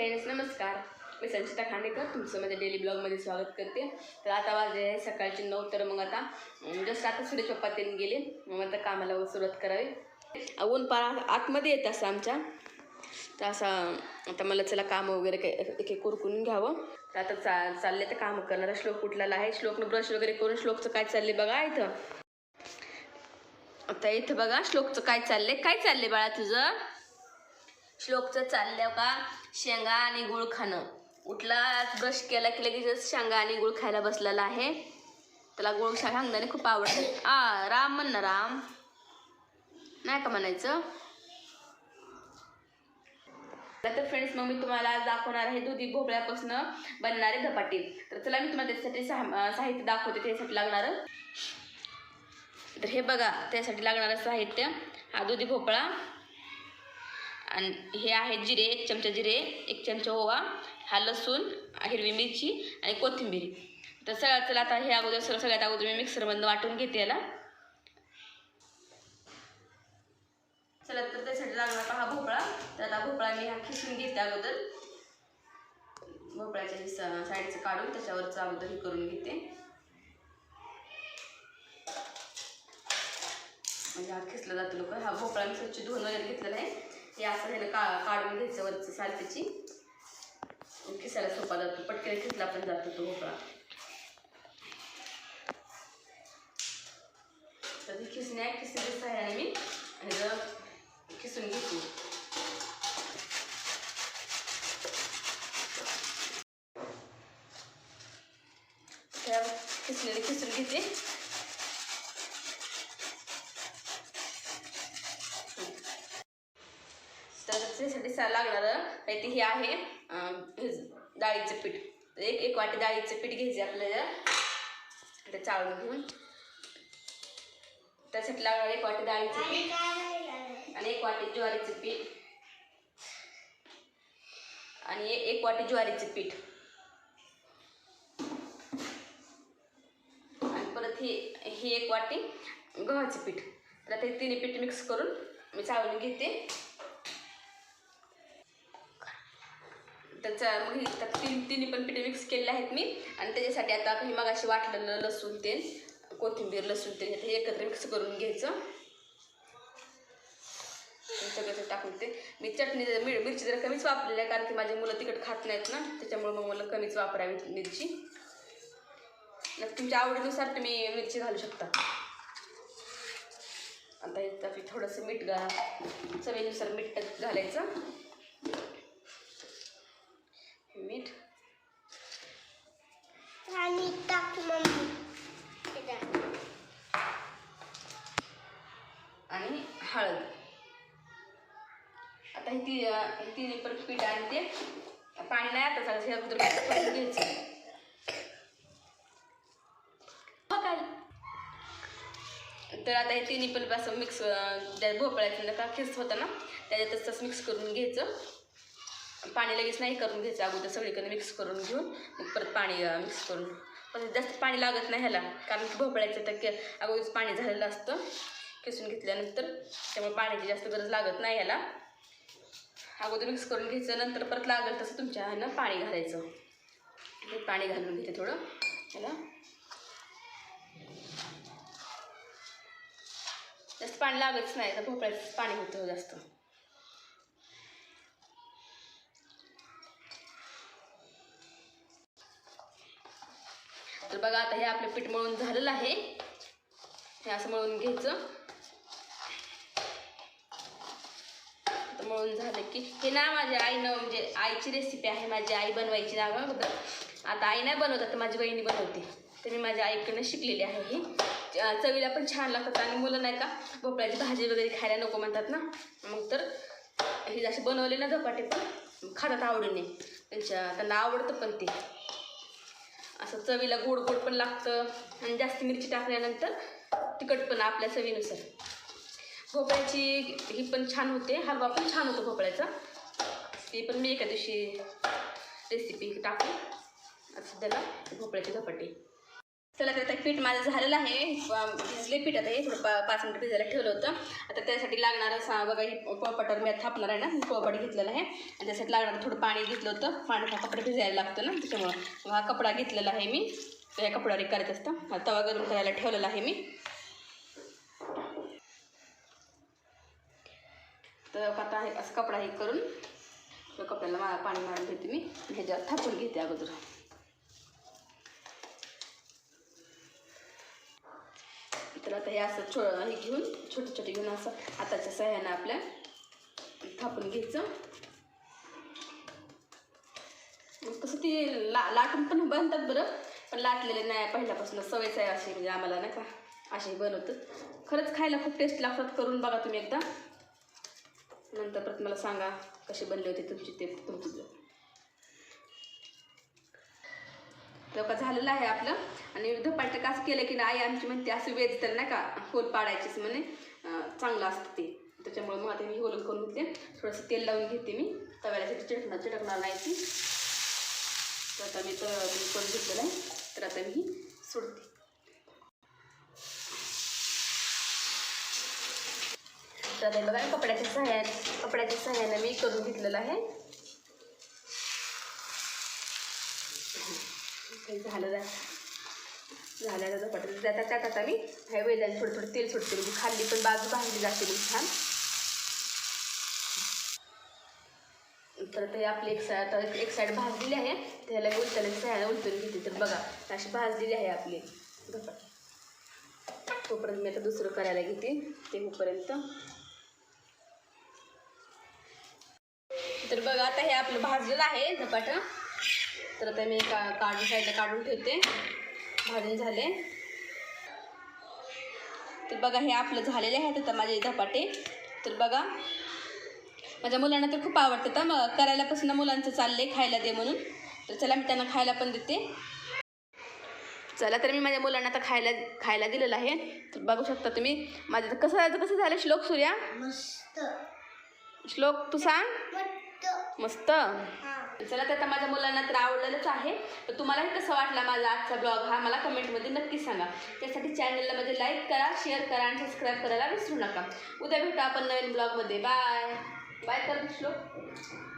Friends, नमस्कार. मी संचिता खांडेकर तुमचं माझ्या डेली ब्लॉगमध्ये स्वागत करते. तर आता वाजले आहे सकाळचे 9. तर मग आता जस्ट आता सूर्य पप्पा त्यांनी गेले, मग आता कामाला सुरुवात करावी. ऊन पार आतमध्ये येत असं आमच्या. तर असं आता मला चला काम वगैरे काही एक कुरकुरून घ्यावं. तर आता चालले तर कामं करणारा श्लोक उठलेला आहे. श्लोकनं ब्रश वगैरे करून श्लोकचं काय चाललंय बघा इथं. आता इथं बघा श्लोकचं काय चाललंय बाळा तुझं. श्लोकचं चाललं का शेंगा आणि गुळ खाणं. उठला ब्रश केला की लगेच शेंगा आणि गुळ खायला बसलेला आहे. त्याला गुळ शेंगदाणे खूप आवडतात. राम म्हण ना, राम नाही का म्हणायचं. तर फ्रेंड्स, मग मी तुम्हाला आज दाखवणार आहे दुधी भोपळ्यापासून बनणारे धपाटे. तर चला मी तुम्हाला त्यासाठी साहित्य दाखवते. त्यासाठी लागणारं तर हे बघा, त्यासाठी लागणारं साहित्य हा दुधी भोपळा आणि हे आहे जिरे, 1 चमचा जिरे, 1 चमचा ओवा, हा लसूण, हिरवी मिरची आणि कोथिंबीर. तर चला आता हे अगोदर सगळ्यात अगोदर मी मिक्सरमधून वाटून घेते याला. चला तर त्यासाठी लागणार हा भोपळा. तर हा भोपळा मी खिसून घेते अगोदर. भोपळ्याच्या साईडचं काढून त्याच्यावरचं अगोदर हे करून घेते. म्हणजे हा खिसला जातो लोक. हा भोपळा मी स्वच्छ धुवून वगैरे घेतलेला आहे. हे असं ह्यानं काढून घ्यायचं वरचं साल त्याची. खिसायला सोपा जातो, पटकन खिसला पण जातो तो भोपळा. तर ती खिसण्याच्या सहाय्याने मी ह्याचं खिसून घेते. त्या खिसून घेते. तर त्यासाठी लागणारं ते हे आहे डाळीचं पीठ. एक वाटी डाळीचं पीठ घ्यायचे आपल्याला. ते चाळून घेऊन त्यासाठी लागणार 1 वाटी डाळीचं पीठ आणि 1 वाटी ज्वारीचं पीठ आणि 1 वाटी ज्वारीचं पीठ आणि परत ही 1 वाटी गव्हाचं पीठ. तर ते तिन्ही पीठ मिक्स करून मी चाळून घेते. त्याचा मग तिन्ही पण पिठे मिक्स केलेले आहेत मी. आणि त्याच्यासाठी आता काही मगाशी वाटलेलं लसूण तेल, कोथिंबीर, लसूण तेल हे एकत्र मिक्स करून घ्यायचं. सगळं टाकून ते मी चटणी मिरची जरा कमीच वापरलेली आहे, कारण की माझी मुलं तिखट खात नाहीत ना, त्याच्यामुळे मग मला कमीच वापरावी मिरची. तुमच्या आवडीनुसार तुम्ही मिरची घालू शकता. आता इथं थोडंसं मीठ चवीनुसार मीठ घालायचं. मीठ आणि हळद. आता हे तिन्ही पण पीठ आणि ते पाणी नाही आता चालत. हे अगोदर घ्यायचं. तर आता हे तिन्ही पण असं मिक्स भोपळ्याचं का खिस होता ना, त्याच्यातच मिक्स करून घ्यायचं. पाणी लगेच नाही करून घ्यायचं, अगोदर सगळीकडे मिक्स करून घेऊन मग परत पाणी मिक्स करून. पण जास्त पाणी लागत नाही ह्याला, कारण की भोपळ्याचं तर अगोदरच पाणी झालेलं असतं खिसून घेतल्यानंतर. त्यामुळे पाण्याची जास्त गरज लागत नाही ह्याला. अगोदर मिक्स करून घ्यायचं, नंतर परत लागेल तसं तुमच्या ह्यानं पाणी घालायचं. पाणी घालून घेते थोडं ह्याला. जास्त पाणी लागतच नाही, तर भोपळ्याचं पाणी होतं जास्त. तर बघा आता हे आपलं पीठ मळून झालेलं आहे. हे असं मळून घ्यायचं. तर मळून झालं की हे ना माझ्या आईनं, म्हणजे आईची रेसिपी आहे, माझी आई बनवायची ना अगोदर. आता आई नाही बनवतात, तर माझी बहिणी बनवते. तर मी माझ्या आईकडनं शिकलेली आहे. ही चवीला पण छान लागतात. आणि मुलं नाही का भोपळ्याची भाजी वगैरे खायला नको म्हणतात ना, मग तर हे असे बनवले ना धपाटे पण खातात आवडीने. त्यांना आवडतं पण ते. असं चवीला गोड पण लागतं आणि जास्त मिरची टाकल्यानंतर तिखट पण आपल्या चवीनुसार. भोपळ्याची ही पण छान होते, हलवा पण छान होतो भोपळ्याचा. ती पण मी एका दिवशी रेसिपी टाकू. असं त्याला भोपळ्याचे धपाटे. चला तर आता पीठ माझं झालेलं आहे. भिजले पीठ आता हे थोडं 5 मिनिटं भिजायला ठेवलं होतं. आता त्यासाठी लागणारं बघा ही पोळपाटावर मी थापणार आहे ना, पोळपाट घेतलेला आहे आणि त्यासाठी लागणारं थोडं पाणी घेतलं होतं. पाण्याचा कपडा भिजायला लागतं ना, त्याच्यामुळं हा कपडा घेतलेला आहे मी. या कपड्यावर करायचं असतं. हा तवा गरम करायला ठेवलेला आहे मी. तर आता आहे असं कपडा हे करून त्या कपड्याला पाणी मारून घेते मी. ह्याच्यावर थापून घेते अगोदर. तर आता हे असं हे घेऊन छोटे घेऊन असं हाताच्या सहाय्यानं आपल्या थापून घ्यायचं. कसं ती लाटून पण बनतात बरं, पण लाटलेले नाही पहिल्यापासून सवयच आहे अशी, म्हणजे आम्हाला नाही का असे बनवतात. खरंच खायला खूप टेस्ट लागतात. करून बघा तुम्ही एकदा, नंतर परत मला सांगा कसे बनले होते तुमचे. तेव्हा झालेलं आहे आपलं. आणि धपाटे कसं केलं की आई आमची म्हणते असं वेज तर नाही का होल पाडायचीच म्हणे, चांगलं असतं ते. त्याच्यामुळे मग आता मी होल करून घेते. थोडंसं तेल लावून घेते मी तव्याला, चिटकणार नाही ती. तर आता मी करून घेतलेलं आहे. तर आता मी सोडते. तर आता बघा कपड्याच्या सहाय्याने मी करून घेतलेलं आहे. झालं धपाटे. त्याच्यात आता मी ह्या वेळेला थोडं तेल सुटते, म्हणजे खाल्ली पण बाजू भाजली जाते मी छान. तर ते आपली एक साईड भाजलेली आहे. त्याला उलटून घेते. तर बघा अशी भाजलेली आहे आपली धपाटे. तोपर्यंत मी आता दुसरं करायला घेते ते होईपर्यंत. तर बघा आता हे आपलं भाजलेलं आहे धपाटं. तर आता मी साईडला काढून ठेवते. भाजून झाले. तर बघा हे आपलं झालेले आहेत आता माझे धपाटे. तर बघा माझ्या मुलांना तर खूप आवडतं. तर मग करायलापासून मुलांचं चाललंय खायला दे म्हणून. तर चला मी त्यांना खायला पण देते. चला तर मी माझ्या मुलांना आता खायला दिलेलं आहे. तर बघू शकता तुम्ही माझं कसं झालं. श्लोक सूर्या मस्त. श्लोक तू सांग. मस्त. चला तर आता माझ्या मुलांना तर आवडलेलंच आहे. तर तुम्हालाही कसं वाटला माझा आजचा ब्लॉग हा मला कमेंटमध्ये नक्की सांगा. त्यासाठी चॅनलला म्हणजे लाईक करा, शेअर करा आणि सबस्क्राईब करायला विसरू नका. उद्या भेटू आपण नवीन ब्लॉगमध्ये. बाय बाय कर श्लोक.